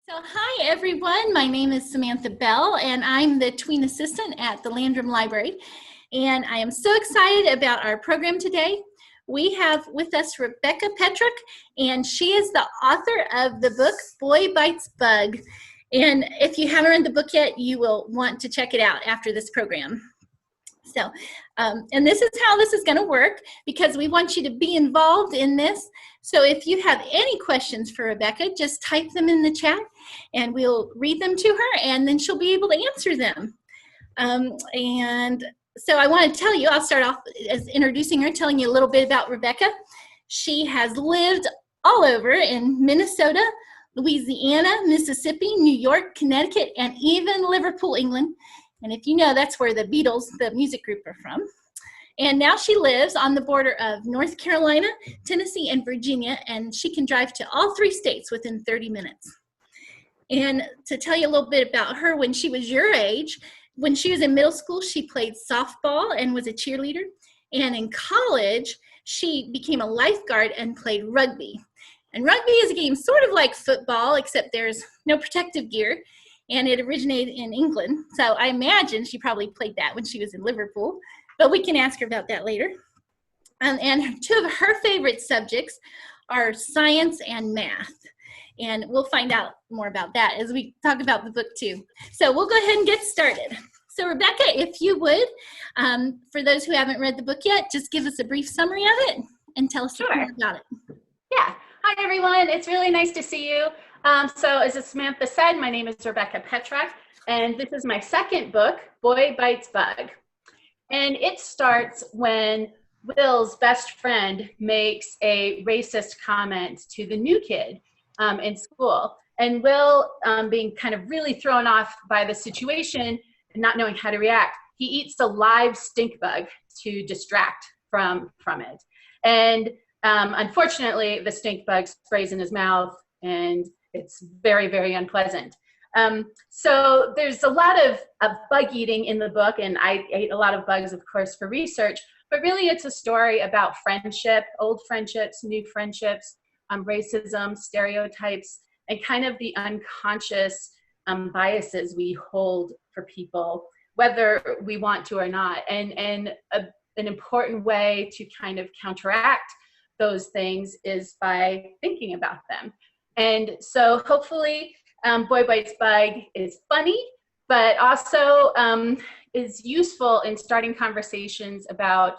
So hi everyone, my name is Samantha Bell and I'm the tween assistant at the Landrum Library, and I am so excited about our program today. We have with us Rebecca Petruck, and she is the author of the book Boy Bites Bug, and if you haven't read the book yet, you will want to check it out after this program. So, and this is how this is going to work, because we want you to be involved in this. So if you have any questions for Rebecca, just type them in the chat and we'll read them to her, and then she'll be able to answer them. And so I want to tell you, I'll start off as introducing her, telling you a little bit about Rebecca. She has lived all over in Minnesota, Louisiana, Mississippi, New York, Connecticut, and even Liverpool, England. And if you know, that's where the Beatles, the music group, are from. And now she lives on the border of North Carolina, Tennessee, and Virginia, and she can drive to all 3 states within 30 minutes. And to tell you a little bit about her, when she was your age, when she was in middle school, she played softball and was a cheerleader. And in college, she became a lifeguard and played rugby. And rugby is a game sort of like football, except there's no protective gear. And it originated in England. So I imagine she probably played that when she was in Liverpool, but we can ask her about that later. And 2 of her favorite subjects are science and math. And we'll find out more about that as we talk about the book too. So we'll go ahead and get started. So Rebecca, if you would, for those who haven't read the book yet, just give us a brief summary of it and tell us more about it. Yeah. Hi, everyone. It's really nice to see you. So as Samantha said, my name is Rebecca Petruck, and this is my second book, Boy Bites Bug. And it starts when Will's best friend makes a racist comment to the new kid in school. And Will, being kind of really thrown off by the situation and not knowing how to react, he eats a live stink bug to distract from it. And unfortunately, the stink bug sprays in his mouth, and it's very, very unpleasant. So there's a lot of bug eating in the book, and I ate a lot of bugs, of course, for research, but really it's a story about friendship, old friendships, new friendships, racism, stereotypes, and kind of the unconscious biases we hold for people, whether we want to or not. And an important way to kind of counteract those things is by thinking about them. And so hopefully Boy Bites Bug is funny, but also is useful in starting conversations about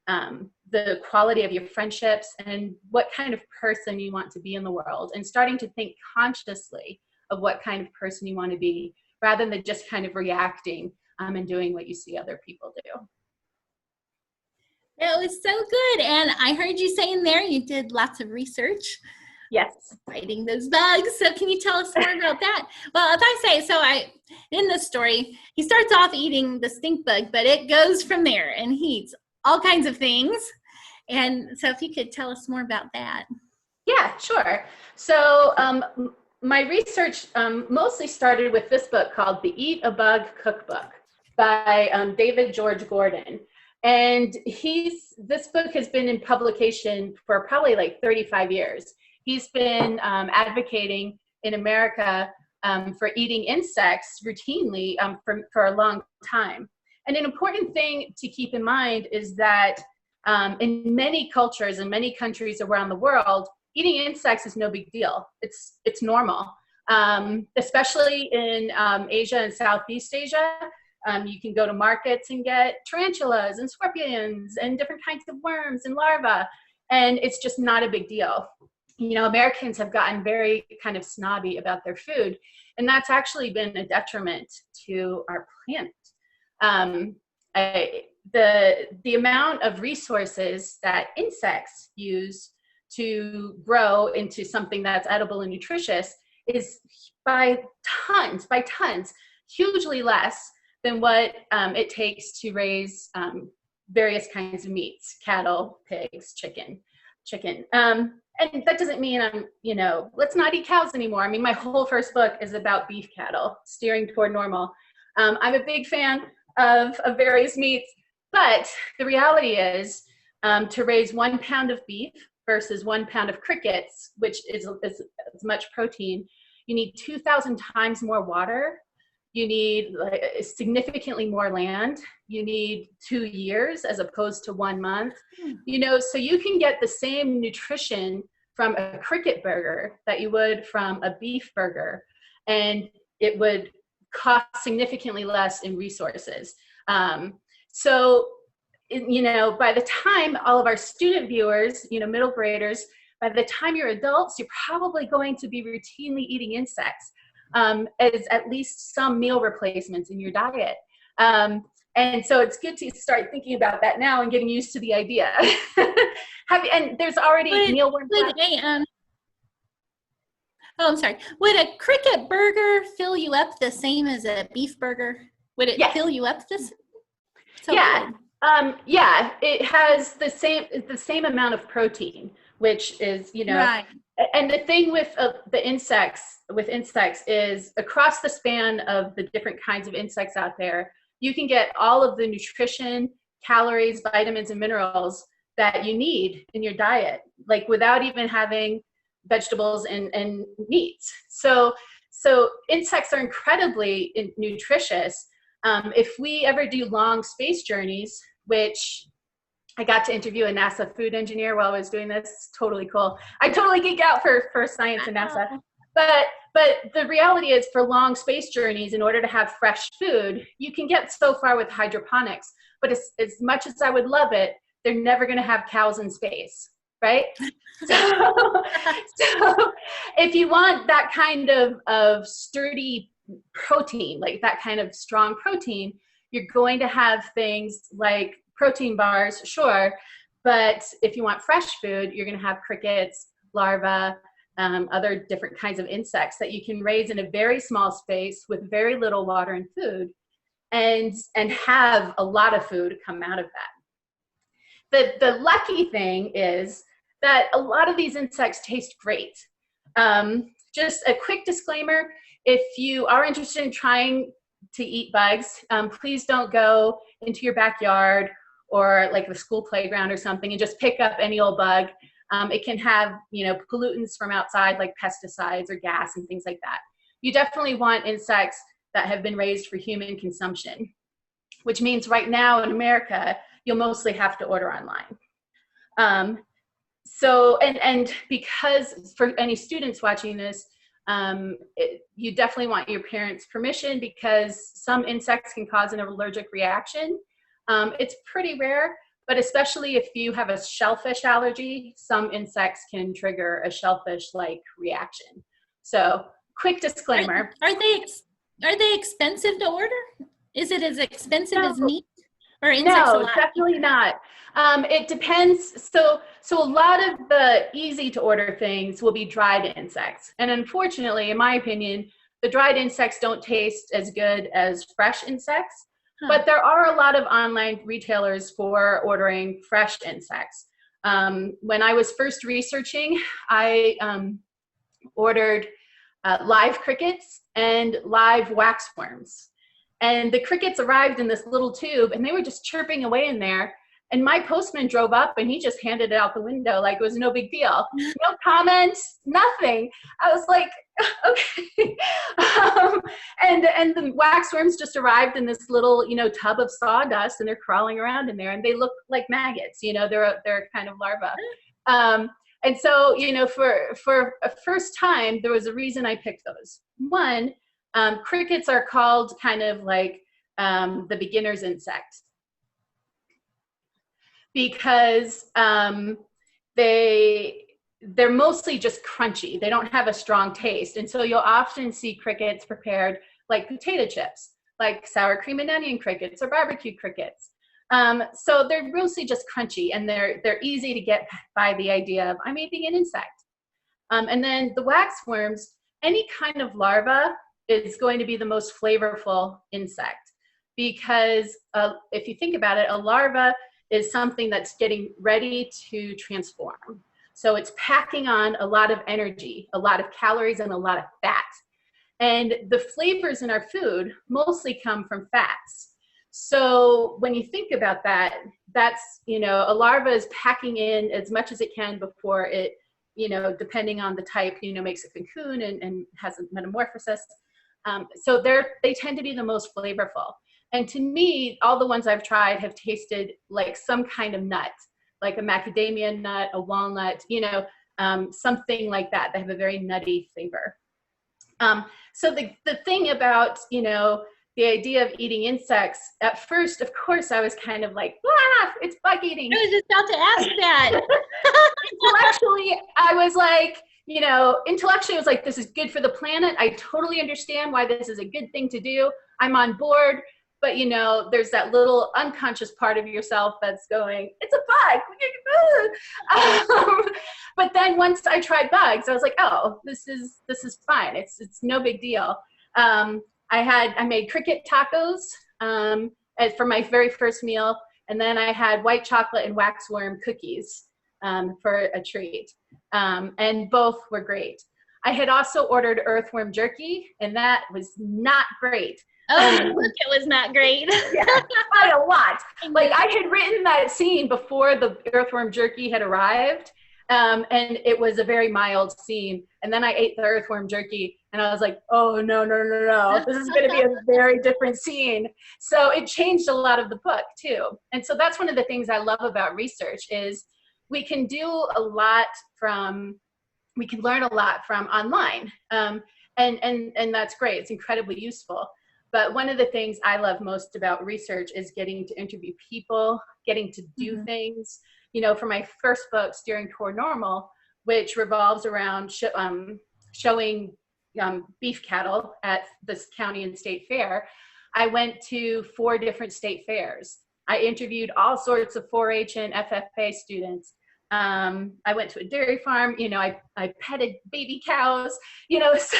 the quality of your friendships and what kind of person you want to be in the world, and starting to think consciously of what kind of person you want to be, rather than just kind of reacting and doing what you see other people do. That was so good. And I heard you say in there you did lots of research. Yes. Fighting those bugs. So can you tell us more about that? Well, if I say, so in the story, he starts off eating the stink bug, but it goes from there, and he eats all kinds of things. And so if you could tell us more about that. Yeah, sure. So my research mostly started with this book called The Eat a Bug Cookbook by David George Gordon. And this book has been in publication for probably like 35 years. He's been advocating in America for eating insects routinely for a long time. And an important thing to keep in mind is that in many cultures and many countries around the world, eating insects is no big deal. It's normal, especially in Asia and Southeast Asia. You can go to markets and get tarantulas and scorpions and different kinds of worms and larvae, and it's just not a big deal. You know, Americans have gotten very kind of snobby about their food, and that's actually been a detriment to our planet. The amount of resources that insects use to grow into something that's edible and nutritious is by tons, hugely less than what it takes to raise various kinds of meats, cattle, pigs, chicken. And that doesn't mean let's not eat cows anymore. I mean, my whole first book is about beef cattle, steering toward normal. I'm a big fan of various meats, but the reality is to raise 1 pound of beef versus 1 pound of crickets, which is as much protein, you need 2,000 times more water. You need like, significantly more land. You need 2 years as opposed to 1 month. You know, so you can get the same nutrition from a cricket burger that you would from a beef burger, and it would cost significantly less in resources. So, you know, by the time all of our student viewers, you know, middle graders, by the time you're adults, you're probably going to be routinely eating insects as at least some meal replacements in your diet. And so it's good to start thinking about that now and getting used to the idea. And there's already mealworm. Oh, I'm sorry. Would a cricket burger fill you up the same as a beef burger? Would it fill you up this? So yeah. Yeah, it has the same amount of protein, which is, you know, right. And the thing with the insects is across the span of the different kinds of insects out there, you can get all of the nutrition, calories, vitamins, and minerals that you need in your diet, like without even having vegetables and meats. So insects are incredibly nutritious. If we ever do long space journeys, which I got to interview a NASA food engineer while I was doing this. It's totally cool. I totally geek out for science and NASA. But the reality is, for long space journeys, in order to have fresh food, you can get so far with hydroponics. But as much as I would love it, they're never going to have cows in space, right? So if you want that kind of sturdy protein, like that kind of strong protein, you're going to have things like protein bars, sure, but if you want fresh food, you're going to have crickets, larvae, other different kinds of insects that you can raise in a very small space with very little water and food, and have a lot of food come out of that. The lucky thing is that a lot of these insects taste great. Just a quick disclaimer, if you are interested in trying to eat bugs, please don't go into your backyard or like the school playground or something and just pick up any old bug. It can have, you know, pollutants from outside like pesticides or gas and things like that. You definitely want insects that have been raised for human consumption, which means right now in America, you'll mostly have to order online. So, and because for any students watching this, you definitely want your parents' permission, because some insects can cause an allergic reaction. It's pretty rare, but especially if you have a shellfish allergy, some insects can trigger a shellfish-like reaction. So, quick disclaimer. Are they expensive to order? Is it as expensive as meat or insects? No, definitely not. It depends. So a lot of the easy to order things will be dried insects. And unfortunately, in my opinion, the dried insects don't taste as good as fresh insects. But there are a lot of online retailers for ordering fresh insects. When I was first researching, I ordered live crickets and live waxworms. And the crickets arrived in this little tube, and they were just chirping away in there. And my postman drove up, and he just handed it out the window like it was no big deal. No comments, nothing. I was like, okay. And the waxworms just arrived in this little, you know, tub of sawdust, and they're crawling around in there, and they look like maggots. You know, they're kind of larvae. And so, you know, for a first time, there was a reason I picked those. One, crickets are called kind of like the beginner's insect, because they're mostly just crunchy. They don't have a strong taste. And so you'll often see crickets prepared like potato chips, like sour cream and onion crickets or barbecue crickets. So they're mostly just crunchy, and they're easy to get by the idea of, I'm eating an insect. And then the waxworms, any kind of larva is going to be the most flavorful insect, because if you think about it, a larva is something that's getting ready to transform. So it's packing on a lot of energy, a lot of calories, and a lot of fat. And the flavors in our food mostly come from fats. So when you think about that, that's, you know, a larva is packing in as much as it can before it you know, depending on the type, you know, makes a cocoon and has a metamorphosis. So they tend to be the most flavorful. And to me, all the ones I've tried have tasted like some kind of nut, like a macadamia nut, a walnut, you know, something like that. They have a very nutty flavor. So the thing about, you know, the idea of eating insects, at first, of course, I was kind of like, ah, it's bug eating. I was just about to ask that. Intellectually, I was like, you know, intellectually, I was like, this is good for the planet. I totally understand why this is a good thing to do. I'm on board. But, you know, there's that little unconscious part of yourself that's going, it's a bug. But then once I tried bugs, I was like, oh, this is fine. It's no big deal. I made cricket tacos for my very first meal. And then I had white chocolate and waxworm cookies for a treat. And both were great. I had also ordered earthworm jerky, and that was not great. Oh, look, it was not great. Yeah, quite a lot. Like, I had written that scene before the earthworm jerky had arrived, and it was a very mild scene. And then I ate the earthworm jerky, and I was like, oh, no. This is going to be a very different scene. So it changed a lot of the book, too. And so that's one of the things I love about research is we can do a lot we can learn a lot from online. And that's great. It's incredibly useful. But one of the things I love most about research is getting to interview people, getting to do things. You know, for my first book, Steering Toward Normal, which revolves around showing beef cattle at this county and state fair, I went to 4 different state fairs. I interviewed all sorts of 4-H and FFA students. I went to a dairy farm, you know, I petted baby cows, you know, so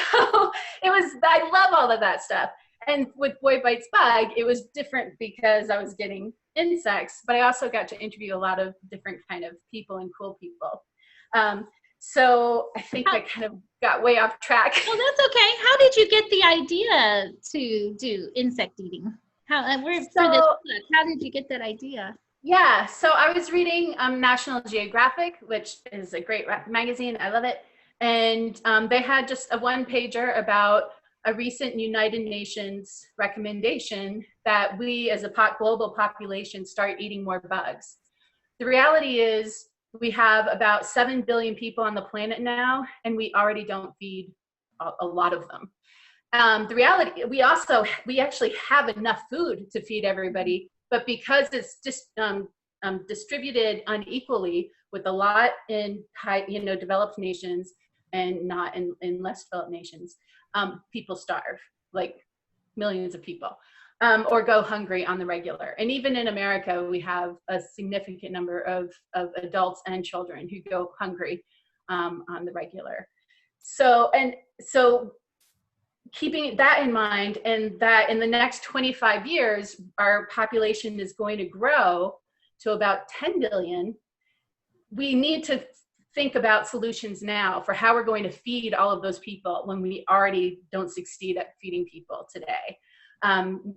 I love all of that stuff. And with Boy Bites Bug, it was different because I was getting insects, but I also got to interview a lot of different kind of people and cool people. So I think I kind of got way off track. Well, that's okay. How did you get the idea to do insect eating? How did you get that idea? Yeah, so I was reading National Geographic, which is a great magazine. I love it. And they had just a one-pager about a recent United Nations recommendation that we as a global population start eating more bugs. The reality is we have about 7 billion people on the planet now, and we already don't feed a lot of them. The reality, we actually have enough food to feed everybody, but because it's just distributed unequally with a lot in developed nations and not in less developed nations, people starve, like millions of people, or go hungry on the regular. And even in America, we have a significant number of adults and children who go hungry on the regular. So keeping that in mind, and that in the next 25 years, our population is going to grow to about 10 billion, we need to think about solutions now for how we're going to feed all of those people when we already don't succeed at feeding people today.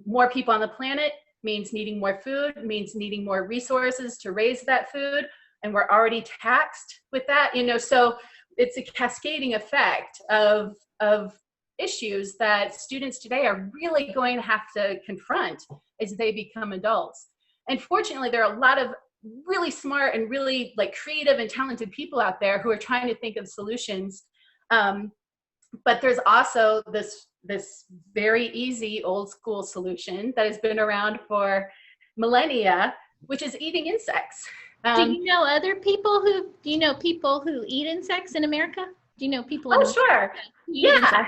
More people on the planet means needing more food, means needing more resources to raise that food, and we're already taxed with that, you know, so it's a cascading effect of issues that students today are really going to have to confront as they become adults. And fortunately, there are a lot of really smart and really like creative and talented people out there who are trying to think of solutions. But there's also this very easy old school solution that has been around for millennia, which is eating insects. Do you know people who eat insects in America? Do you know people? Oh, sure. Yeah.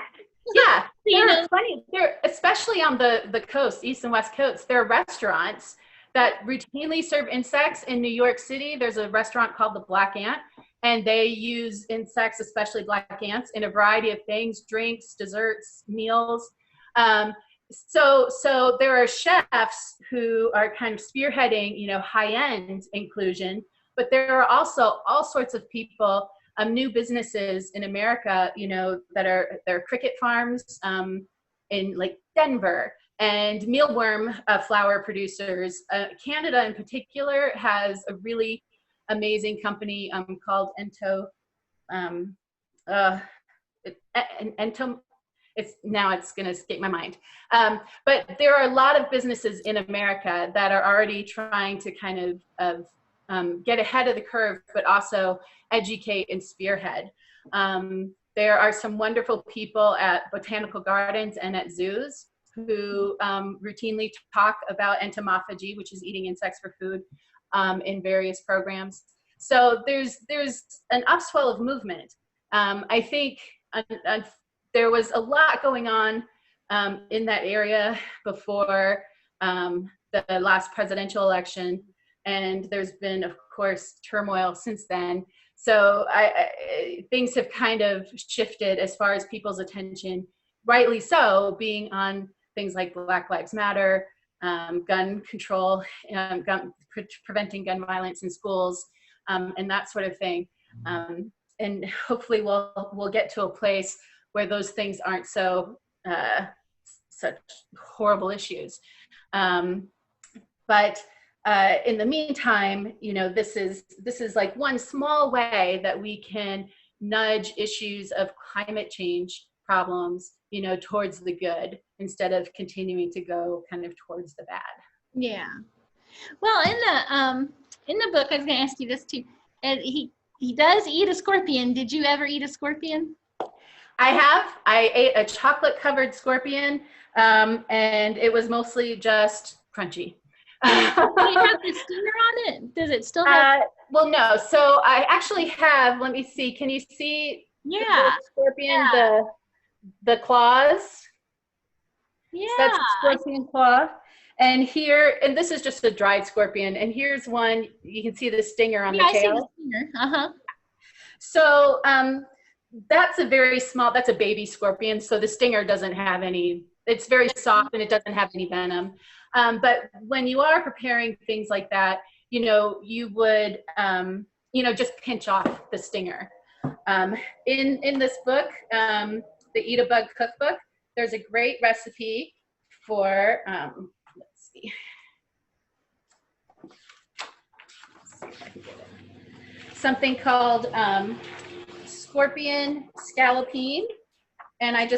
Yeah. There are plenty. There, especially on the coast, East and West Coasts, there are restaurants that routinely serve insects. In New York City, there's a restaurant called the Black Ant, and they use insects, especially black ants, in a variety of things: drinks, desserts, meals. So there are chefs who are kind of spearheading, you know, high-end inclusion, but there are also all sorts of people, new businesses in America, you know, there are cricket farms in like Denver, and mealworm flour producers. Canada in particular has a really amazing company called Ento it's going to escape my mind. But there are a lot of businesses in America that are already trying to kind of get ahead of the curve, but also educate and spearhead. There are some wonderful people at botanical gardens and at zoos who routinely talk about entomophagy, which is eating insects for food, in various programs. So there's an upswell of movement. I think there was a lot going on in that area before the last presidential election, and there's been, of course, turmoil since then. So things have kind of shifted as far as people's attention, rightly so, being on things like Black Lives Matter, gun control, preventing gun violence in schools, and that sort of thing. And hopefully we'll get to a place where those things aren't so such horrible issues. But in the meantime, you know, this is like one small way that we can nudge issues of climate change problems, you know, towards the good instead of continuing to go kind of towards the bad. Yeah. Well, in the book, I was going to ask you this too. And he does eat a scorpion. Did you ever eat a scorpion? I have. I ate a chocolate-covered scorpion, and it was mostly just crunchy. Do you have the stinger on it? Does it still have? Well, no. So I actually have. Let me see. Can you see? Yeah. The scorpion, yeah. The claws. Yeah. That's a scorpion claw. And here, and this is just a dried scorpion. And here's one. You can see the stinger on the tail. I see the stinger. Uh-huh. So that's a very small. That's a baby scorpion. So the stinger doesn't have any. It's very soft and it doesn't have any venom. But when you are preparing things like that, you know, you would, you know, just pinch off the stinger. In this book, the Eat a Bug Cookbook, there's a great recipe for, let's see if I can get it. Something called scorpion scallopine. And I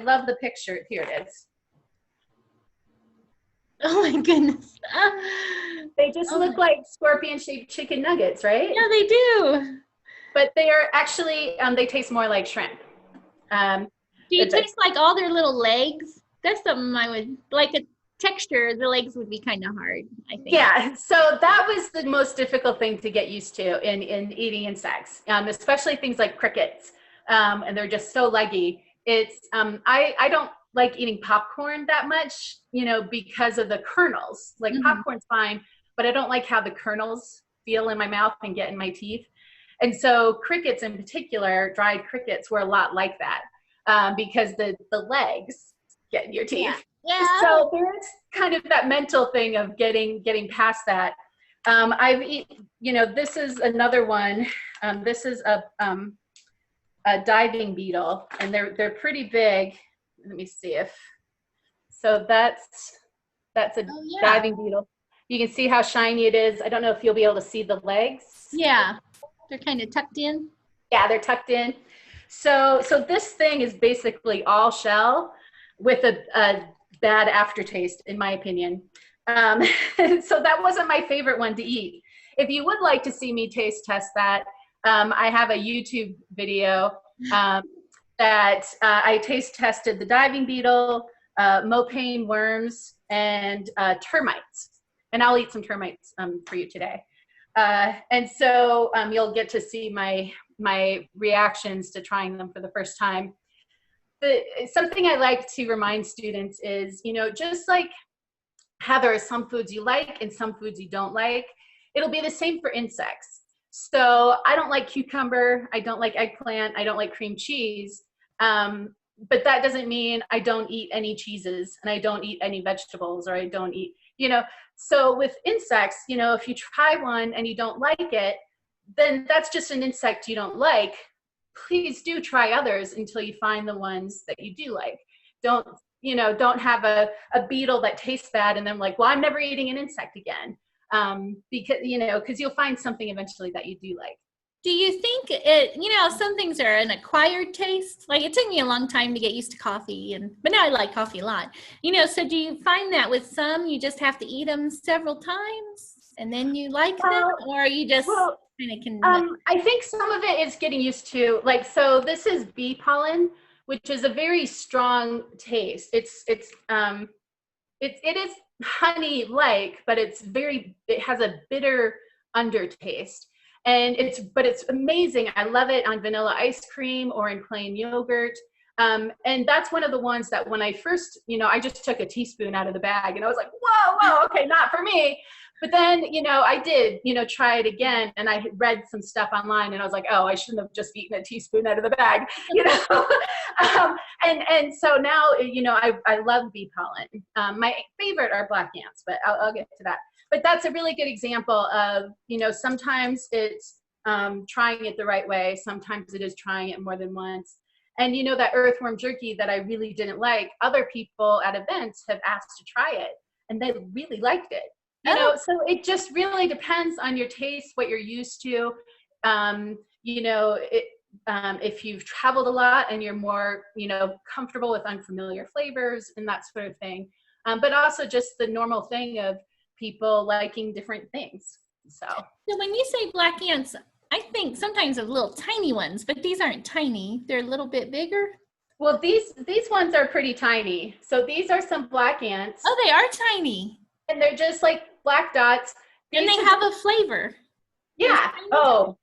love the picture. Here it is. Oh my goodness. They just look like scorpion-shaped chicken nuggets, right? Yeah, they do. But they are actually, they taste more like shrimp. Do you taste like all their little legs? That's something I would, like a texture, the legs would be kind of hard, I think. Yeah, so that was the most difficult thing to get used to in eating insects, especially things like crickets, and they're just so leggy. It's, I don't like eating popcorn that much, you know, because of the kernels. Like popcorn's fine, but I don't like how the kernels feel in my mouth and get in my teeth. And so crickets in particular, dried crickets, were a lot like that, because the legs get in your teeth. Yeah. So there's kind of that mental thing of getting past that. I've eaten, you know, this is another one. This is a diving beetle, and they're pretty big. Let me see if, so that's a diving beetle. You can see how shiny it is. I don't know if you'll be able to see the legs. Yeah, they're kind of tucked in. Yeah, they're tucked in. So this thing is basically all shell with a bad aftertaste, in my opinion. So that wasn't my favorite one to eat. If you would like to see me taste test that, I have a YouTube video that I taste tested the diving beetle, mopane worms, and termites. And I'll eat some termites for you today. And so you'll get to see my reactions to trying them for the first time. Something I like to remind students is, you know, just like how there are some foods you like and some foods you don't like, it'll be the same for insects. So I don't like cucumber, I don't like eggplant, I don't like cream cheese, but that doesn't mean I don't eat any cheeses and I don't eat any vegetables, or I don't eat, you know. So with insects, you know, if you try one and you don't like it, then that's just an insect you don't like. Please do try others until you find the ones that you do like. Don't have a beetle that tastes bad and then like, well, I'm never eating an insect again. Because you'll find something eventually that you do like. Do you think it, some things are an acquired taste? Like it took me a long time to get used to coffee, but now I like coffee a lot. So do you find that with some, you just have to eat them several times and then you like them, or you just Well, kind of can? I think some of it is getting used to, like, so this is bee pollen, which is a very strong taste. It is honey-like, but it has a bitter undertaste. And it's amazing. I love it on vanilla ice cream or in plain yogurt. And that's one of the ones that when I first, I just took a teaspoon out of the bag and I was like, whoa, okay, not for me. But then, I did, try it again, and I read some stuff online and I was like, oh, I shouldn't have just eaten a teaspoon out of the bag, and so now, I love bee pollen. My favorite are black ants, but I'll get to that. But that's a really good example of, sometimes it's trying it the right way. Sometimes it is trying it more than once. And that earthworm jerky that I really didn't like, other people at events have asked to try it and they really liked it. So it just really depends on your taste, what you're used to. If you've traveled a lot and you're more, comfortable with unfamiliar flavors and that sort of thing. But also just the normal thing of people liking different things. So when you say black ants, I think sometimes of little tiny ones, but these aren't tiny. They're a little bit bigger. Well, these ones are pretty tiny. So these are some black ants. Oh, they are tiny. And they're just like black dots. And they have a flavor. Yeah. Oh,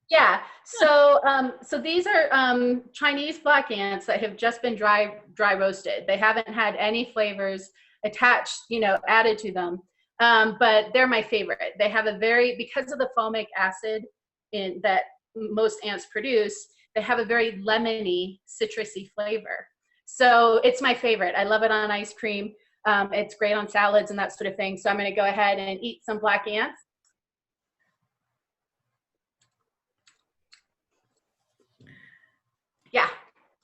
yeah. So, so these are Chinese black ants that have just been dry roasted. They haven't had any flavors attached, added to them. But they're my favorite. They have because of the fulvic acid that most ants produce, they have a very lemony, citrusy flavor. So it's my favorite. I love it on ice cream. It's great on salads and that sort of thing. So I'm going to go ahead and eat some black ants. Yeah,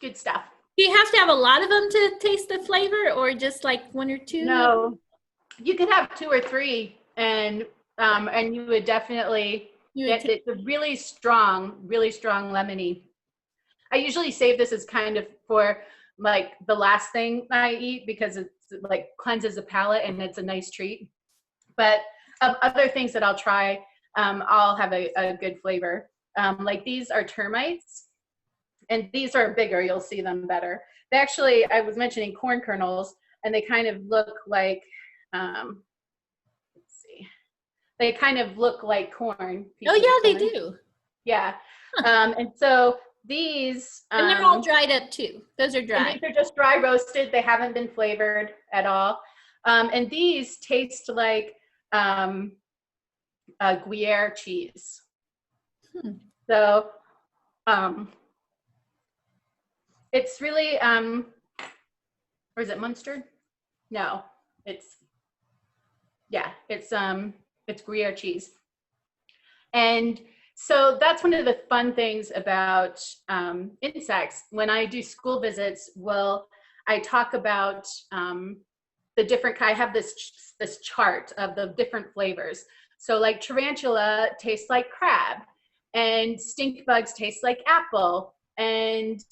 good stuff. Do you have to have a lot of them to taste the flavor, or just like one or two? No, you can have 2 or 3, and you would definitely get it. The really strong lemony. I usually save this as kind of for like the last thing I eat because it's like cleanses the palate and it's a nice treat. But other things that I'll try, I'll have a good flavor. Like these are termites, and these are bigger. You'll see them better. They actually, I was mentioning corn kernels, and they kind of look like, let's see, they kind of look like corn. Oh yeah, they do. Yeah, and so these, and they're all dried up too. Those are dry. These are just dry roasted. They haven't been flavored at all. And these taste like Gruyere cheese. So it's really, or is it Munster? No, it's Gruyere cheese. And so that's one of the fun things about insects. When I do school visits, I talk about the different, I have this chart of the different flavors. So like tarantula tastes like crab, and stink bugs taste like apple, and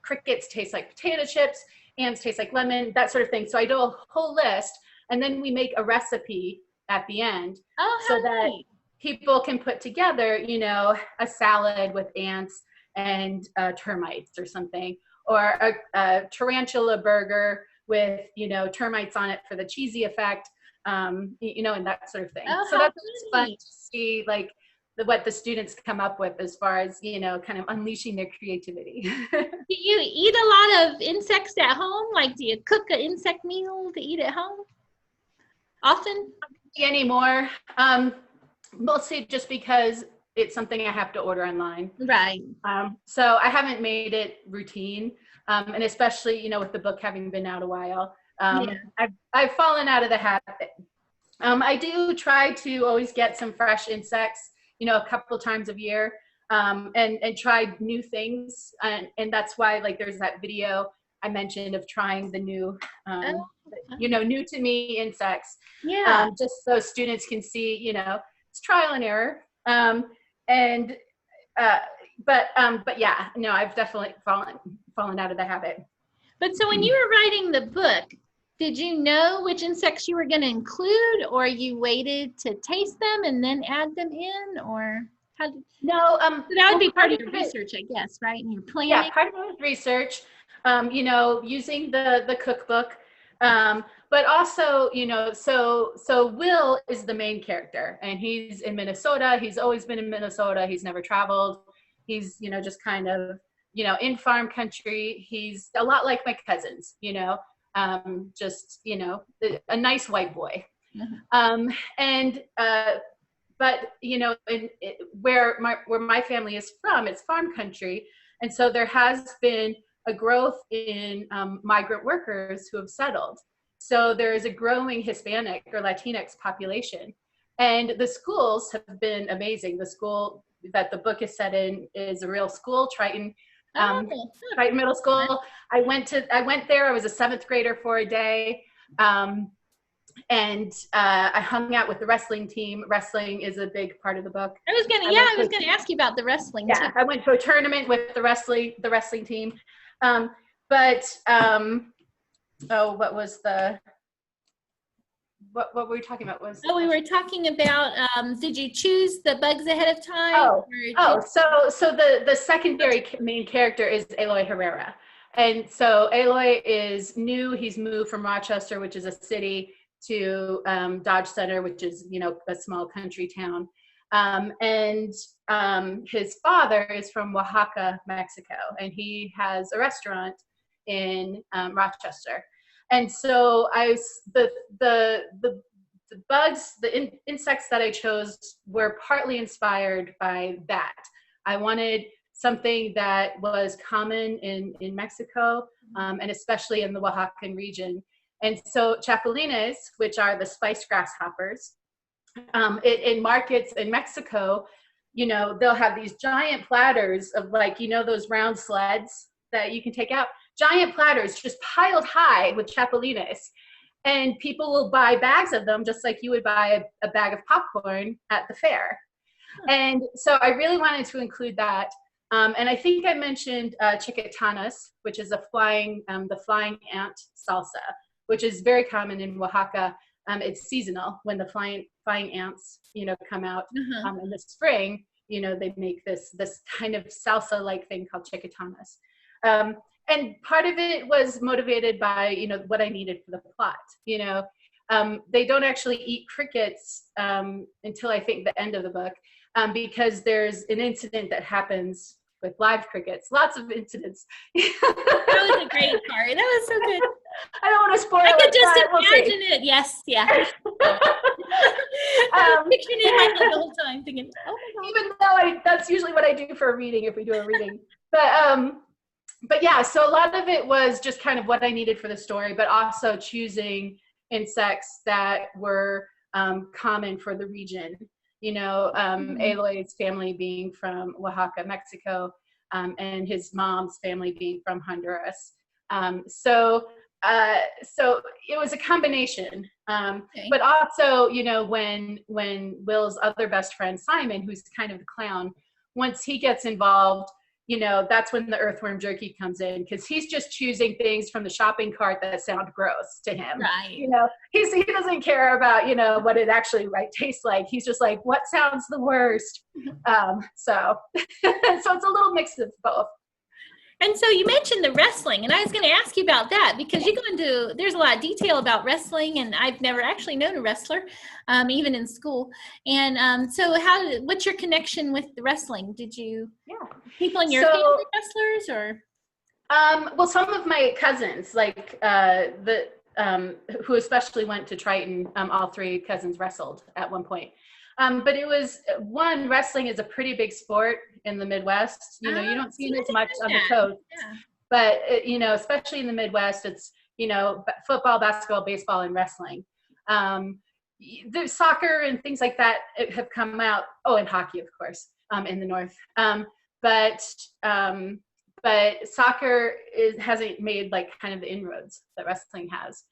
crickets taste like potato chips, ants taste like lemon, that sort of thing. So I do a whole list, and then we make a recipe at the end. So that people can put together, a salad with ants and termites or something, or a tarantula burger with, termites on it for the cheesy effect, and that sort of thing. So that's fun to see, like, what the students come up with as far as, kind of unleashing their creativity. Do you eat a lot of insects at home? Like, do you cook an insect meal to eat at home often? Not anymore. Mostly just because it's something I have to order online. Right. So I haven't made it routine. And especially, with the book having been out a while, I've fallen out of the habit. I do try to always get some fresh insects, a couple times a year, and try new things. And that's why, like, there's that video I mentioned of trying the new, new to me insects. Yeah. Just so students can see, it's trial and error. And but yeah, no, I've definitely fallen out of the habit. But so when you were writing the book, did you know which insects you were going to include, or you waited to taste them and then add them in, or how did? No, So that would be part of of your it, research, I guess, right? And your planning. yeah, part of it was research, you know, using the cookbook, but also, you know, so Will is the main character, and he's in Minnesota. He's always been in Minnesota. He's never traveled. He's, you know, just kind of, you know, in farm country. He's a lot like my cousins, you know, just, you know, a nice white boy. And but you know, where my family is from, it's farm country, and so there has been a growth in migrant workers who have settled. So there is a growing Hispanic or Latinx population, and the schools have been amazing. The school that the book is set in is a real school, Triton. Triton Middle School. I went there. I was a 7th grader for a day. And I hung out with the wrestling team. Wrestling is a big part of the book. I was gonna ask you about the wrestling team. I went to a tournament with the wrestling team. Oh, what was the, what were we talking about? We were talking about, did you choose the bugs ahead of time? So the secondary main character is Eloy Herrera. And so Eloy is new. He's moved from Rochester, which is a city, to Dodge Center, which is, you know, a small country town. And his father is from Oaxaca, Mexico, and he has a restaurant in Rochester. And so the bugs, the insects that I chose were partly inspired by that. I wanted something that was common in Mexico, and especially in the Oaxacan region. And so chapulines, which are the spice grasshoppers, in markets in Mexico, you know, they'll have these giant platters of, like, you know, those round sleds that you can take out, giant platters just piled high with chapulines. And people will buy bags of them just like you would buy a bag of popcorn at the fair. And so I really wanted to include that. And I think I mentioned chicatanas, which is the flying ant salsa, which is very common in Oaxaca. It's seasonal when the flying ants, you know, come out in the spring. You know, they make this kind of salsa-like thing called chicatanas. And part of it was motivated by, you know, what I needed for the plot. You know, they don't actually eat crickets until I think the end of the book, because there's an incident that happens with live crickets. Lots of incidents. That was a great part. That was so good. I don't want to spoil it. I could just imagine it. Yes, yeah. I was picturing it in my head the whole time, thinking, oh my God. Even though that's usually what I do for a reading, if we do a reading. But yeah, so a lot of it was just kind of what I needed for the story, but also choosing insects that were common for the region. You know, Eloy's family being from Oaxaca, Mexico, and his mom's family being from Honduras. So it was a combination. But also, you know, when Will's other best friend, Simon, who's kind of the clown, once he gets involved, you know, that's when the earthworm jerky comes in, because he's just choosing things from the shopping cart that sound gross to him. Right. You know, he doesn't care about, you know, what it actually tastes like. He's just like, what sounds the worst? So it's a little mix of both. And so you mentioned the wrestling, and I was going to ask you about that, because you go into, there's a lot of detail about wrestling, and I've never actually known a wrestler, even in school. And so what's your connection with the wrestling? Did you, people in your family wrestlers, or? Well, some of my cousins, like who especially went to Triton, all 3 cousins wrestled at one point. But it was, wrestling is a pretty big sport in the Midwest. You know, you don't see it as much on the coast, but you know, especially in the Midwest, it's, you know, football, basketball, baseball, and wrestling. There's soccer and things like that have come out. Oh, and hockey, of course, in the North. But soccer hasn't made like kind of the inroads that wrestling has.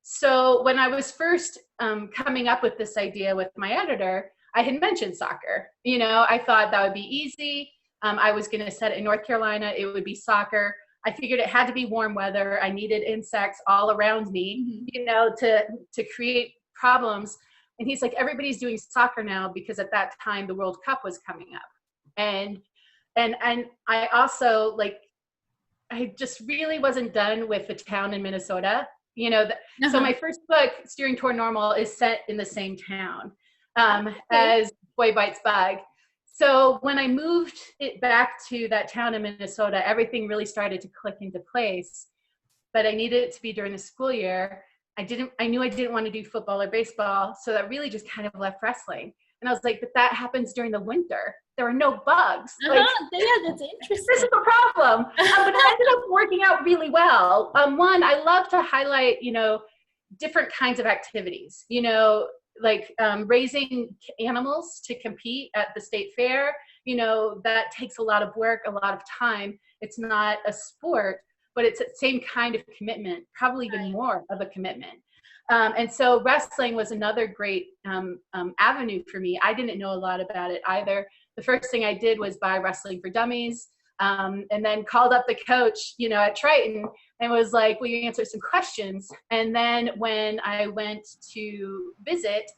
So when I was first coming up with this idea with my editor, I had mentioned soccer. I thought that would be easy. I was going to set it in North Carolina. It would be soccer. I figured it had to be warm weather. I needed insects all around me, to create problems. And he's like, everybody's doing soccer now because at that time the World Cup was coming up. And I also I just really wasn't done with the town in Minnesota. So my first book, Steering Toward Normal, is set in the same town as Boy Bites Bug. So when I moved it back to that town in Minnesota, everything really started to click into place. But I needed it to be during the school year. I knew I didn't want to do football or baseball, so that really just kind of left wrestling. And I was like, but that happens during the winter. There are no bugs. Yeah, that's interesting. This is the problem. But it ended up working out really well. One, I love to highlight, different kinds of activities, raising animals to compete at the state fair. That takes a lot of work, a lot of time. It's not a sport, but it's the same kind of commitment, probably even more of a commitment. And so wrestling was another great avenue for me. I didn't know a lot about it either. The first thing I did was buy Wrestling for Dummies, and then called up the coach, at Triton, and was like, will you answer some questions? And then when I went to visit,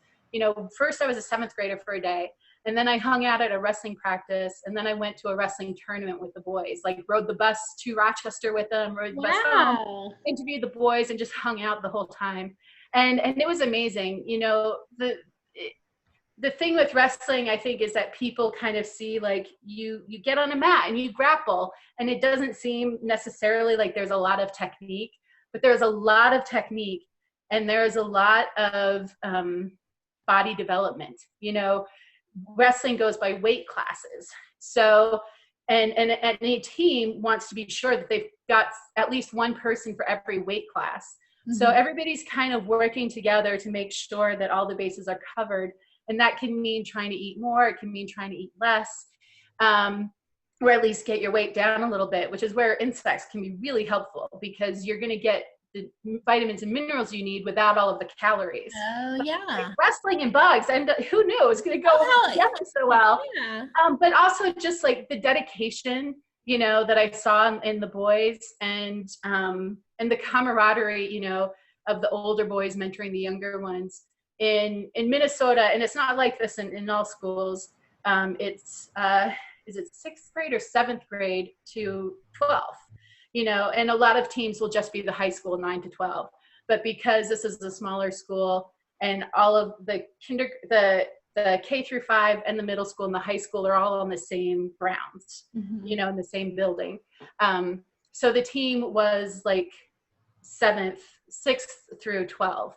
first I was a 7th grader for a day. And then I hung out at a wrestling practice, and then I went to a wrestling tournament with the boys, rode the bus to Rochester with them, rode the bus home, interviewed the boys, and just hung out the whole time. And it was amazing. The thing with wrestling, I think, is that people kind of see you get on a mat and you grapple, and it doesn't seem necessarily like there's a lot of technique, but there's a lot of technique, and there's a lot of body development. Wrestling goes by weight classes. So, and any team wants to be sure that they've got at least one person for every weight class. Mm-hmm. So everybody's kind of working together to make sure that all the bases are covered. And that can mean trying to eat more. It can mean trying to eat less, or at least get your weight down a little bit, which is where insects can be really helpful, because you're going to get the vitamins and minerals you need without all of the calories. Oh, yeah. Wrestling and bugs, and who knew it was going to go together so well. Yeah. But also just the dedication, that I saw in the boys, and the camaraderie, of the older boys mentoring the younger ones in Minnesota. And it's not like this in all schools. It's is it 6th grade or 7th grade to 12th? And a lot of teams will just be the high school 9 to 12. But because this is a smaller school, and all of the K through 5 and the middle school and the high school are all on the same grounds, mm-hmm. In the same building. So the team was 6th through 12.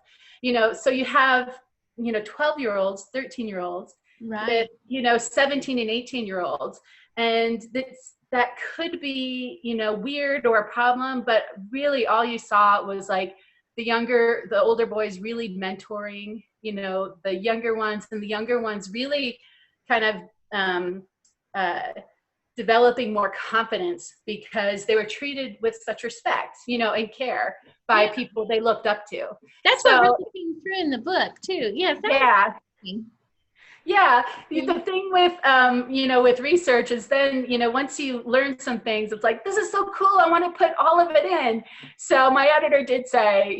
So you have, 12-year-olds, 13-year-olds, right, with, 17 and 18-year-olds. And that could be, weird or a problem, but really all you saw was the older boys really mentoring, the younger ones, and the younger ones really kind of developing more confidence, because they were treated with such respect, and care by people they looked up to. That's what really came through in the book too. Yeah. Yeah. The thing with, with research is then, once you learn some things, it's this is so cool. I want to put all of it in. So my editor did say,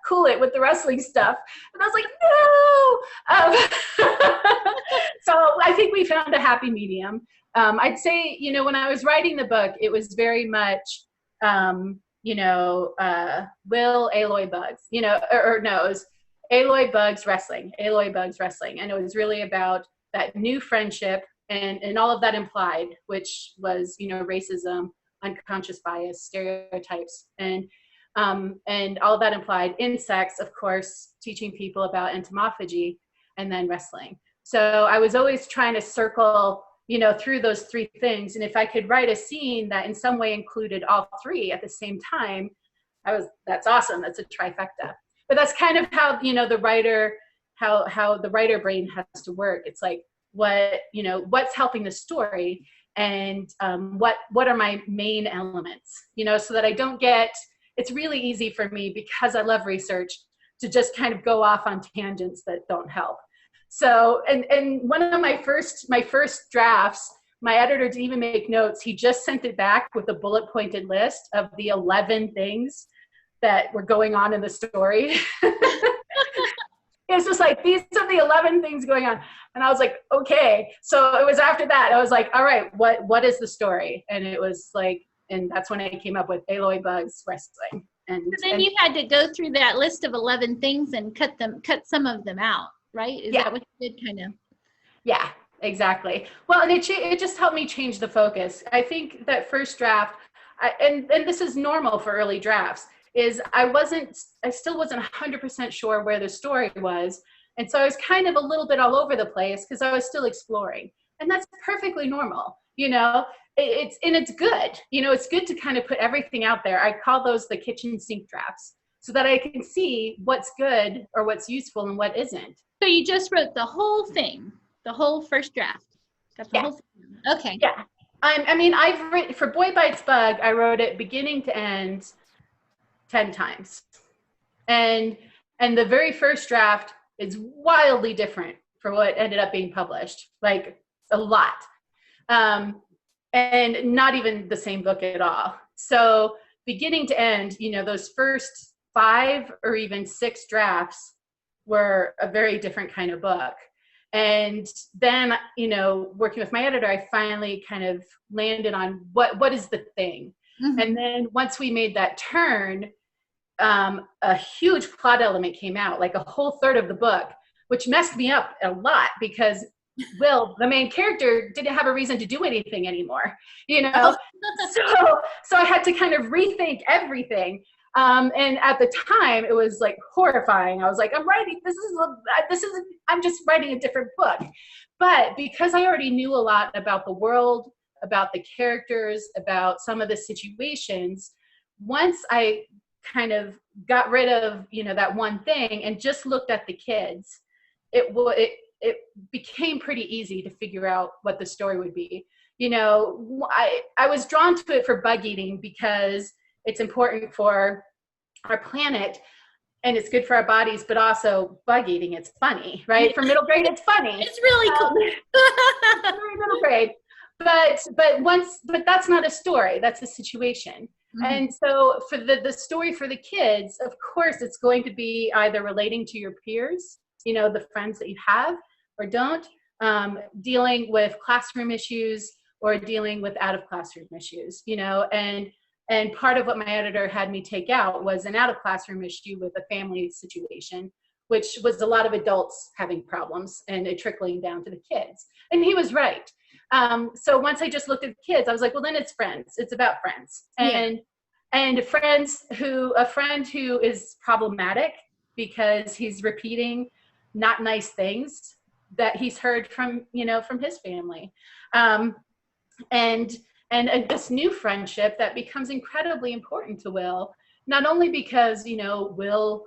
cool it with the wrestling stuff. And I was no. So I think we found a happy medium. I'd say, when I was writing the book, it was very much, Will Aloy Bugs, or no, it was Aloy Bugs Wrestling. And it was really about that new friendship and all of that implied, which was, racism, unconscious bias, stereotypes, and all of that implied. Insects, of course, teaching people about entomophagy, and then wrestling. So I was always trying to circle, through those 3 things. And if I could write a scene that in some way included all 3 at the same time, that's awesome. That's a trifecta. But that's kind of how, the writer, how the writer brain has to work. It's what's helping the story, and what are my main elements, so that I don't it's really easy for me, because I love research, to just kind of go off on tangents that don't help. So, and one of my first drafts, my editor didn't even make notes. He just sent it back with a bullet pointed list of the 11 things that were going on in the story. It's just like, these are the 11 things going on. And I was like, okay. So it was after that, I was like, all right, what is the story? And it was like, and that's when I came up with Aloy Bugs Wrestling. And so then you had to go through that list of 11 things and cut some of them out, right? Is that what you did, kind of? Yeah, exactly. Well, and it just helped me change the focus. I think that first draft, and this is normal for early drafts, is I still wasn't 100% sure where the story was. And so I was kind of a little bit all over the place because I was still exploring. And that's perfectly normal, you know? It's good. You know, it's good to kind of put everything out there. I call those the kitchen sink drafts, so that I can see what's good or what's useful and what isn't. So you just wrote the whole thing, the whole first draft. Got the whole thing. Okay. Yeah. I mean, I've written, for Boy Bites Bug, I wrote it beginning to end 10 times. And the very first draft is wildly different for what ended up being published, like a lot. And not even the same book at all. So beginning to end, you know, those first 5 or even 6 drafts were a very different kind of book. And then, you know, working with my editor, I finally kind of landed on what is the thing. Mm-hmm. And then once we made that turn, a huge plot element came out, like a whole third of the book, which messed me up a lot because Will, the main character, didn't have a reason to do anything anymore, you know? So I had to kind of rethink everything. And at the time, it was like horrifying. I was like, I'm just writing a different book. But because I already knew a lot about the world, about the characters, about some of the situations, once I kind of got rid of, you know, that one thing and just looked at the kids, it became pretty easy to figure out what the story would be. You know, I was drawn to it for bug eating because it's important for our planet and it's good for our bodies, but also bug eating, it's funny, right? For middle grade, it's funny. It's really cool. Middle grade. But that's not a story, that's a situation. Mm-hmm. And so for the story for the kids, of course, it's going to be either relating to your peers, you know, the friends that you have or don't, dealing with classroom issues or dealing with out of classroom issues, you know, and part of what my editor had me take out was an out of classroom issue with a family situation, which was a lot of adults having problems and it trickling down to the kids. And he was right. So once I just looked at the kids, I was like, well, then it's friends. It's about friends. And a friend who is problematic because he's repeating not nice things that he's heard from, you know, from his family. And this new friendship that becomes incredibly important to Will, not only because, you know, Will,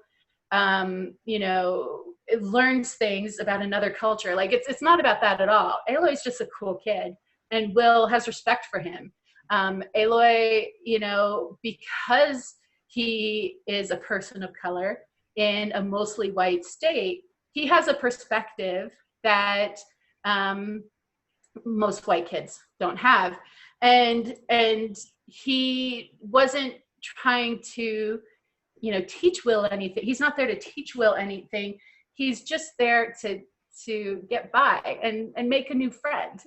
you know, learns things about another culture. Like it's not about that at all. Aloy's just a cool kid and Will has respect for him. Aloy, you know, because he is a person of color in a mostly white state, he has a perspective that most white kids don't have. And he wasn't trying to, you know, teach Will anything. He's not there to teach Will anything. He's just there to get by and make a new friend.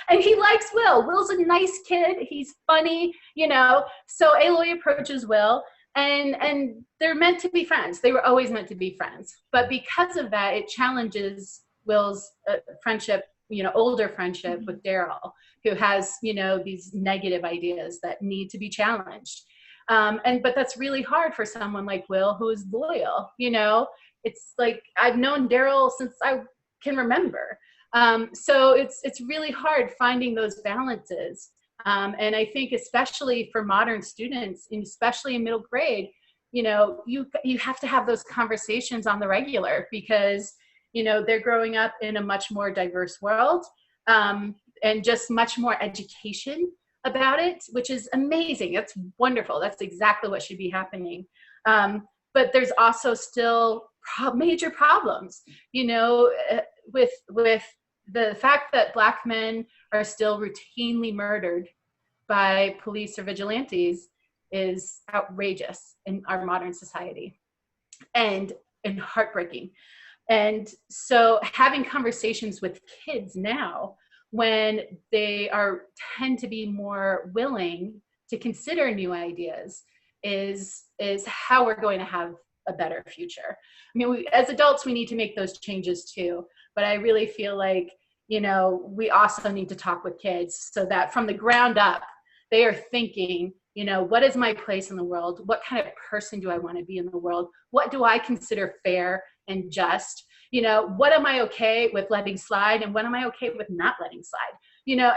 And he likes Will. Will's a nice kid. He's funny, you know. So Aloy approaches Will and they're meant to be friends. They were always meant to be friends. But because of that, it challenges Will's friendship, you know, older friendship with Daryl, who has, you know, these negative ideas that need to be challenged. But that's really hard for someone like Will, who is loyal, you know. It's like, I've known Daryl since I can remember. So it's really hard finding those balances. And I think especially for modern students, and especially in middle grade, you know, you have to have those conversations on the regular because, you know, they're growing up in a much more diverse world and just much more education about it, which is amazing. That's wonderful. That's exactly what should be happening. But there's also still major problems, with the fact that Black men are still routinely murdered by police or vigilantes is outrageous in our modern society and heartbreaking. And so having conversations with kids now, when they tend to be more willing to consider new ideas, is how we're going to have a better future. I mean, as adults, we need to make those changes too. But I really feel like, we also need to talk with kids so that from the ground up, they are thinking, what is my place in the world? What kind of person do I want to be in the world? What do I consider fair and just? What am I okay with letting slide, and what am I okay with not letting slide?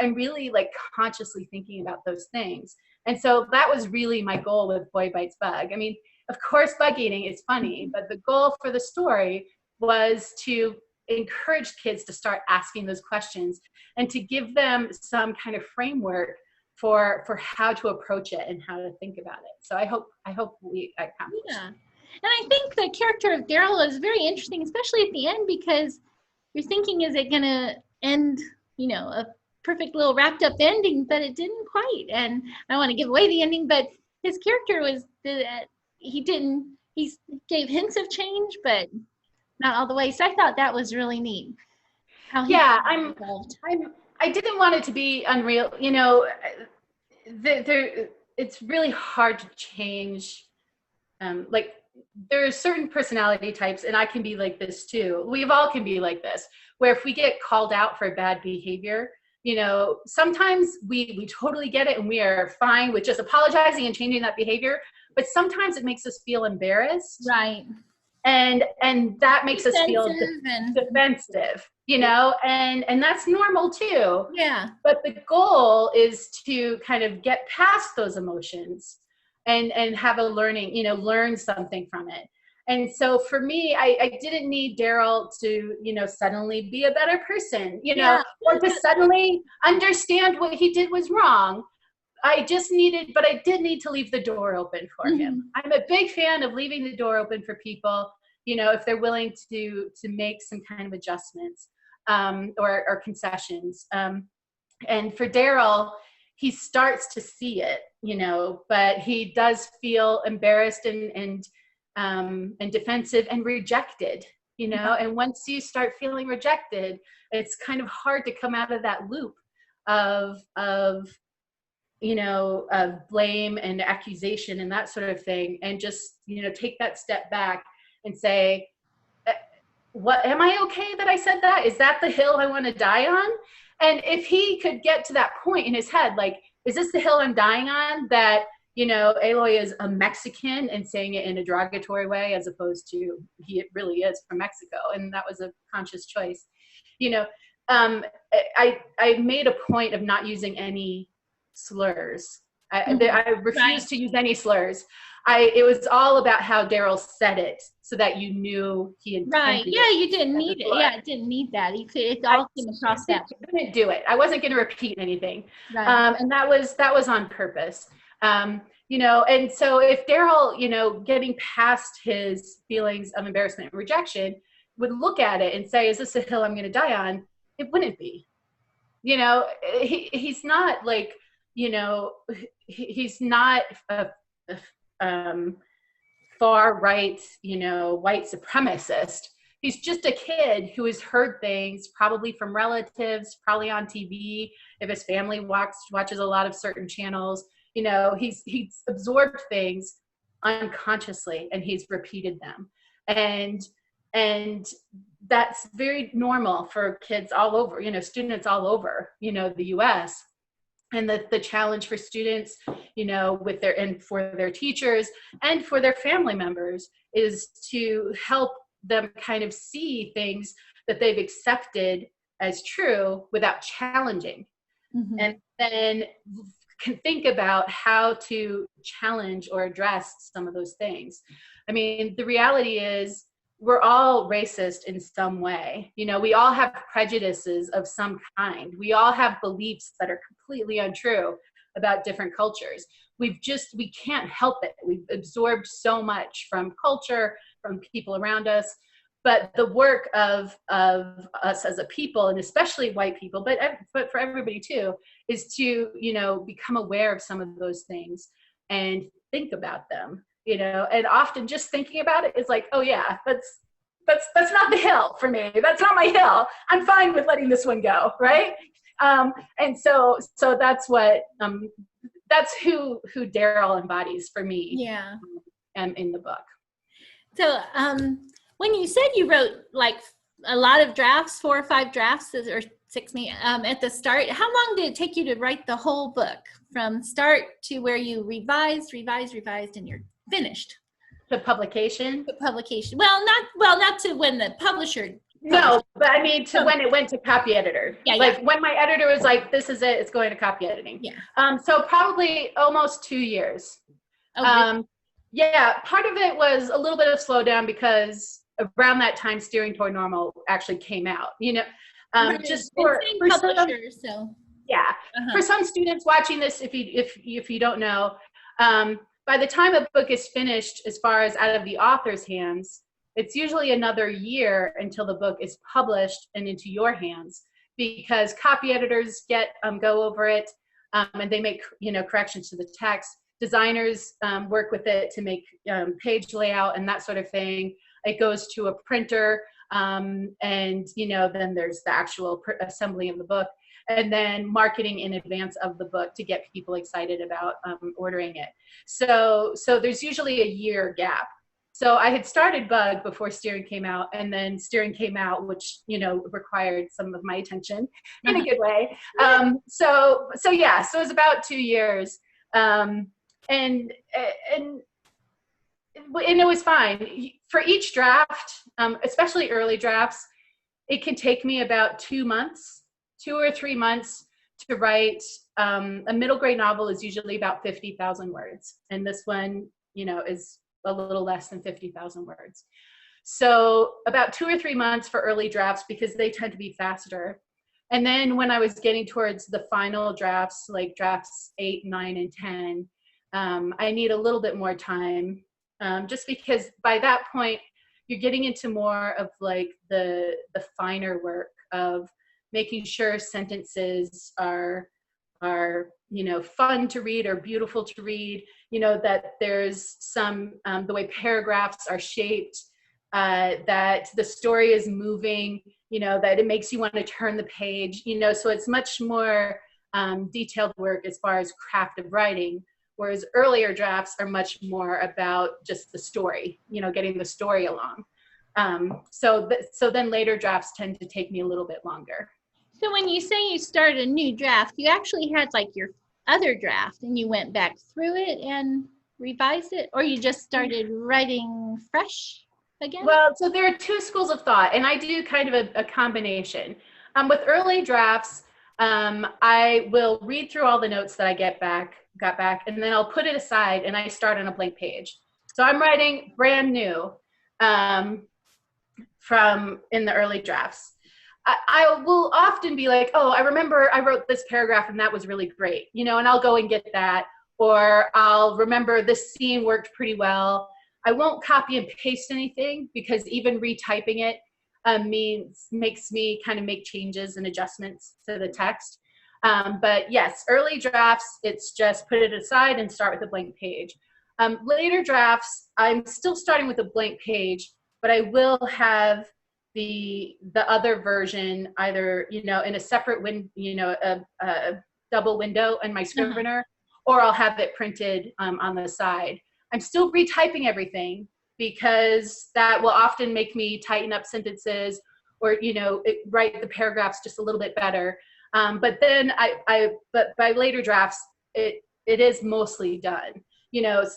And really like consciously thinking about those things. And so that was really my goal with Boy Bites Bug. I mean, of course, bug eating is funny, but the goal for the story was to encourage kids to start asking those questions and to give them some kind of framework for how to approach it and how to think about it. So I hope we accomplished. Yeah. And I think the character of Daryl is very interesting, especially at the end, because you're thinking, is it going to end, a perfect little wrapped up ending, but it didn't quite. And I don't want to give away the ending, but his character was that he gave hints of change, but not all the way. So I thought that was really neat. How he evolved. I didn't want it to be unreal. It's really hard to change. Like there are certain personality types, and I can be like this too. We all can be like this, where if we get called out for bad behavior, sometimes we totally get it and we are fine with just apologizing and changing that behavior. But sometimes it makes us feel embarrassed. Right. And that makes us feel defensive, and that's normal too. Yeah. But the goal is to kind of get past those emotions and have a learning, learn something from it. And so for me, I didn't need Daryl to, suddenly be a better person, or to suddenly understand what he did was wrong. I did need to leave the door open for him. I'm a big fan of leaving the door open for people, if they're willing to make some kind of adjustments or concessions. And for Daryl, he starts to see it, but he does feel embarrassed and defensive and rejected, and once you start feeling rejected, it's kind of hard to come out of that loop of blame and accusation and that sort of thing, and just, take that step back and say, what, am I okay that I said that? Is that the hill I want to die on? And if he could get to that point in his head, like, is this the hill I'm dying on? That, Aloy is a Mexican, and saying it in a derogatory way, as opposed to he really is from Mexico. And that was a conscious choice. I made a point of not using any slurs. I refused to use any slurs. It was all about how Daryl said it, so that you knew he intended. Right. Yeah, you didn't need it. Yeah, it didn't need that. It all came across that. I couldn't do it. I wasn't going to repeat anything. Right. And that was on purpose. And so if Daryl, getting past his feelings of embarrassment and rejection, would look at it and say, is this a hill I'm going to die on? It wouldn't be. He's not like, he's not a far right, white supremacist. He's just a kid who has heard things, probably from relatives, probably on TV. If his family watches a lot of certain channels, he's absorbed things unconsciously, and he's repeated them. And that's very normal for kids all over, students all over, the US. And the challenge for students, for their teachers and for their family members, is to help them kind of see things that they've accepted as true without challenging. Mm-hmm. And then can think about how to challenge or address some of those things. I mean, the reality is, we're all racist in some way. We all have prejudices of some kind. We all have beliefs that are completely untrue about different cultures. We can't help it. We've absorbed so much from culture, from people around us. But the work of us as a people, and especially white people, but for everybody too, is to, become aware of some of those things and think about them, and often just thinking about it is like, oh yeah, that's not the hill for me. That's not my hill. I'm fine with letting this one go, right? And so that's what that's who Daryl embodies for me. Yeah. In the book. So when you said you wrote like a lot of drafts, 4 or 5 drafts, or 6 at the start, how long did it take you to write the whole book from start to where you revised, and you're finished? To publication? To publication. Well, not to when the publisher. No, but I mean when it went to copy editor. Yeah, like when my editor was like, "This is it. It's going to copy editing." Yeah. So probably almost 2 years. Oh, really? Yeah, part of it was a little bit of slowdown because around that time, Steering Toward Normal actually came out. Just for publishers. So yeah, for some students watching this, if you don't know, by the time a book is finished, as far as out of the author's hands, it's usually another year until the book is published and into your hands, because copy editors go over it, and they make corrections to the text. Designers work with it to make page layout and that sort of thing. It goes to a printer, and then there's the actual assembly of the book, and then marketing in advance of the book to get people excited about ordering it. So there's usually a year gap. So I had started Bug before Steering came out, and then Steering came out, which required some of my attention in a good way. So it was about 2 years. And it was fine. For each draft, especially early drafts, it can take me about 2 months, 2 or 3 months to write. A middle grade novel is usually about 50,000 words. And this one, is a little less than 50,000 words. So about 2 or 3 months for early drafts, because they tend to be faster. And then when I was getting towards the final drafts, like drafts 8, 9, and 10, I need a little bit more time, just because by that point you're getting into more of like the finer work of making sure sentences are fun to read or beautiful to read, that there's some the way paragraphs are shaped, that the story is moving, that it makes you want to turn the page, so it's much more detailed work as far as craft of writing. Whereas earlier drafts are much more about just the story, getting the story along. So then later drafts tend to take me a little bit longer. So when you say you started a new draft, you actually had like your other draft and you went back through it and revised it, or you just started writing fresh again? Well, so there are 2 schools of thought, and I do kind of a combination. With early drafts, I will read through all the notes that I got back, and then I'll put it aside and I start on a blank page. So I'm writing brand new from in the early drafts. I will often be like, oh, I remember I wrote this paragraph and that was really great, and I'll go and get that. Or I'll remember this scene worked pretty well. I won't copy and paste anything, because even retyping it makes me kind of make changes and adjustments to the text. But yes, early drafts, it's just put it aside and start with a blank page. Later drafts, I'm still starting with a blank page, but I will have the other version either, in a separate a double window in my Scrivener, or I'll have it printed on the side. I'm still retyping everything, because that will often make me tighten up sentences or, write the paragraphs just a little bit better. But then but by later drafts, it is mostly done,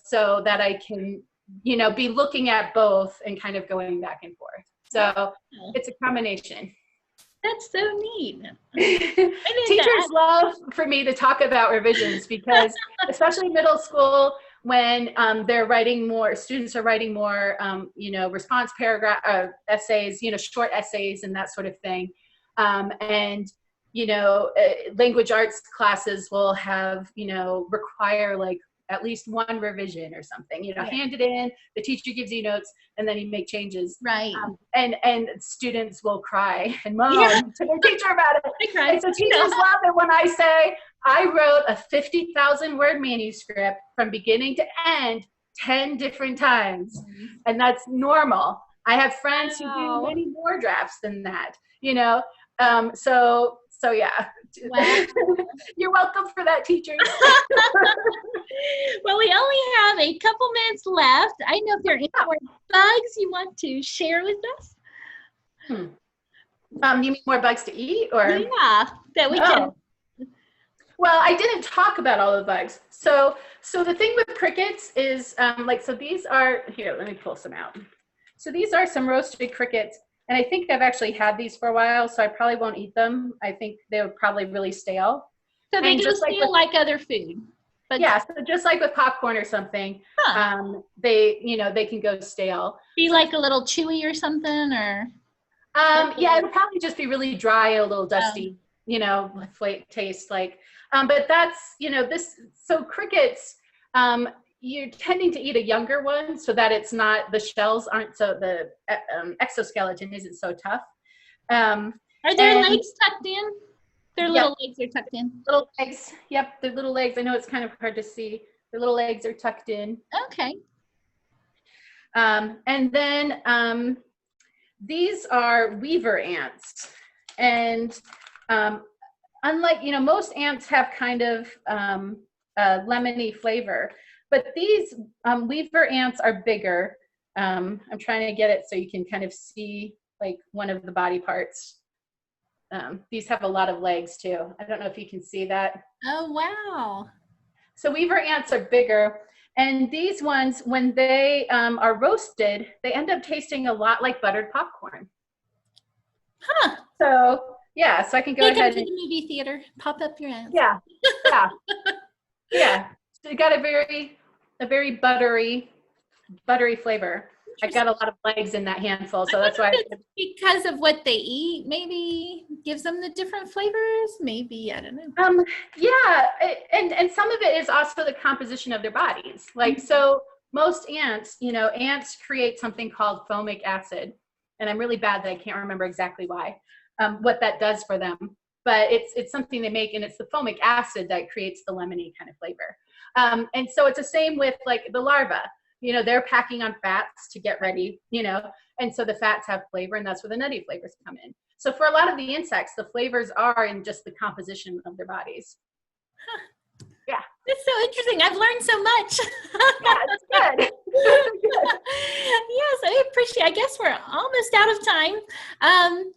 so that I can, be looking at both and kind of going back and forth. So it's a combination. That's so neat. Teachers love for me to talk about revisions, because especially middle school, when they're writing more, students are writing more, response paragraph essays, short essays and that sort of thing. And language arts classes will have, require like at least one revision or something, Yeah. hand it in, the teacher gives you notes, and then you make changes. Right. And students will cry and moan Yeah. to their teacher about it. I cried. And so teachers love it when I say, I wrote a 50,000 word manuscript from beginning to end 10 different times. And that's normal. I have friends who do many more drafts than that, so yeah. Wow. You're welcome for that, teachers. Well, we only have a couple minutes left. I don't know if there are any more bugs you want to share with us. You mean more bugs to eat, or? Yeah, that we can. Well, I didn't talk about all the bugs. So the thing with crickets is, so these are, here, let me pull some out. So these are some roasted crickets. And I think I've actually had these for a while, so I probably won't eat them. I think they're probably really stale. So they just feel like other food. But yeah, so just like with popcorn or something, they can go stale. Be like a little chewy or something, or? Yeah, it'll probably just be really dry, a little dusty, with taste like. But that's, so crickets, you're tending to eat a younger one so that it's not, the shells aren't so, the exoskeleton isn't so tough. Are their legs tucked in? Their little legs are tucked in. Little legs, yep, their little legs. I know it's kind of hard to see. Their little legs are tucked in. Okay. And then these are weaver ants. And unlike, most ants have kind of a lemony flavor. But these weaver ants are bigger. I'm trying to get it so you can kind of see like one of the body parts. These have a lot of legs too. I don't know if you can see that. Oh, wow. So weaver ants are bigger. And these ones, when they are roasted, they end up tasting a lot like buttered popcorn. Huh. So, yeah, so I can go ahead to the movie theater, pop up your ants. Yeah, yeah, yeah. So you got a very buttery flavor. I got a lot of legs in that handful, so that's why. Because of what they eat, maybe gives them the different flavors. Maybe, I don't know. Yeah, and some of it is also the composition of their bodies. Like, so most ants, ants create something called fomic acid, and I'm really bad that I can't remember exactly why, what that does for them. But it's something they make, and it's the fomic acid that creates the lemony kind of flavor. And so it's the same with like the larva. They're packing on fats to get ready, and so the fats have flavor, and that's where the nutty flavors come in. So for a lot of the insects, the flavors are in just the composition of their bodies. Huh. Yeah. That's so interesting. I've learned so much. Yeah, it's good. Good. Yes, I appreciate it. I guess we're almost out of time.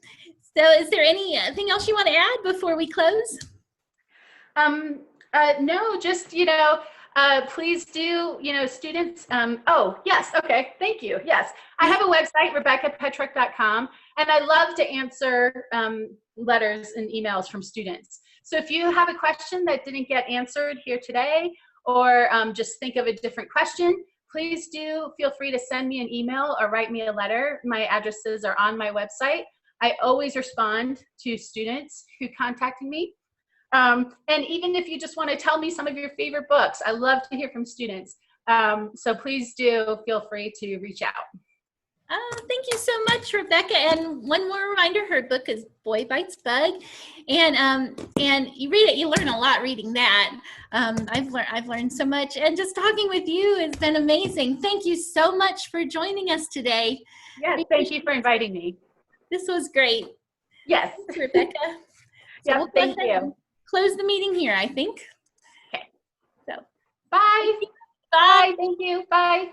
So is there anything else you want to add before we close? No, just, please do, students, oh, yes, okay, thank you, yes. I have a website, RebeccaPetruck.com, and I love to answer letters and emails from students. So if you have a question that didn't get answered here today, or just think of a different question, please do feel free to send me an email or write me a letter. My addresses are on my website. I always respond to students who contacted me. And even if you just want to tell me some of your favorite books, I love to hear from students. So please do feel free to reach out. Thank you so much, Rebecca. And one more reminder, her book is Boy Bites Bug. And you read it, you learn a lot reading that. I've learned so much. And just talking with you has been amazing. Thank you so much for joining us today. Yes, thank you for inviting me. This was great. Yes. Thanks, Rebecca. So Yeah, thank you. Close the meeting here, I think. Okay. So, bye. bye. Thank you. Bye.